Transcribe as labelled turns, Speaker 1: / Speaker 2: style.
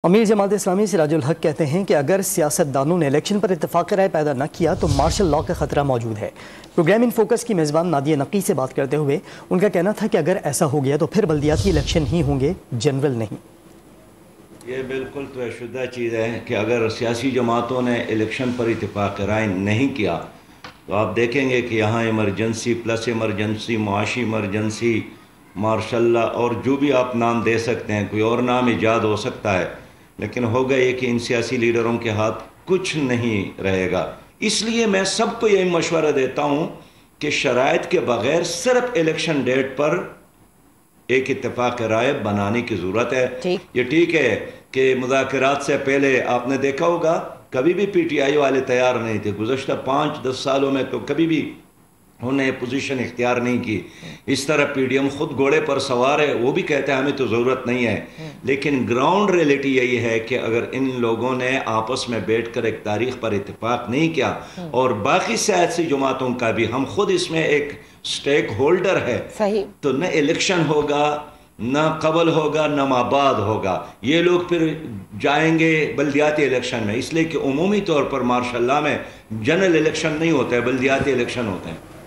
Speaker 1: امیر جماعت اسلامی سراج الحق کہتے ہیں کہ اگر سیاستدانوں نے الیکشن پر اتفاق رائے پیدا نہ کیا تو مارشل لاء کا خطرہ موجود ہے۔ پروگرام ان فوکس کی میزبان نادیہ نقی سے بات کرتے ہوئے ان کا کہنا تھا کہ اگر ایسا ہو گیا تو پھر بلدیاتی الیکشن ہی ہوں گے، جنرل نہیں۔
Speaker 2: یہ بالکل طے شدہ چیز ہے کہ اگر سیاسی جماعتوں نے الیکشن پر اتفاق رائے نہیں کیا تو آپ دیکھیں گے کہ یہاں ایمرجنسی پلس ایمرجنسی، معاشی ایمرجنسی، مارشل لاء اور جو بھی آپ نام دے سکتے ہیں، کوئی اور نام ایجاد ہو سکتا ہے، لیکن ہوگا یہ کہ ان سیاسی لیڈروں کے ہاتھ کچھ نہیں رہے گا۔ اس لیے میں سب کو یہی مشورہ دیتا ہوں کہ شرائط کے بغیر صرف الیکشن ڈیٹ پر ایک اتفاق رائے بنانے کی ضرورت ہے۔ یہ ٹھیک ہے کہ مذاکرات سے پہلے آپ نے دیکھا ہوگا کبھی بھی پی ٹی آئی والے تیار نہیں تھے، گزشتہ 5-10 سالوں میں تو کبھی بھی انہوں نے پوزیشن اختیار نہیں کی۔ اس طرح پی ڈی ایم خود گھوڑے پر سوار ہے، وہ بھی کہتے ہیں ہمیں تو ضرورت نہیں ہے، لیکن گراؤنڈ ریئلٹی یہی ہے کہ اگر ان لوگوں نے آپس میں بیٹھ کر ایک تاریخ پر اتفاق نہیں کیا اور باقی سیاسی جماعتوں کا بھی، ہم خود اس میں ایک سٹیک ہولڈر ہے، تو نہ الیکشن ہوگا، نہ قبل ہوگا، نہ مابعد ہوگا۔ یہ لوگ پھر جائیں گے بلدیاتی الیکشن میں، اس لیے کہ عمومی طور پر مارشل لاء میں جنرل الیکشن نہیں ہوتا ہے، بلدیاتی الیکشن ہوتے ہیں۔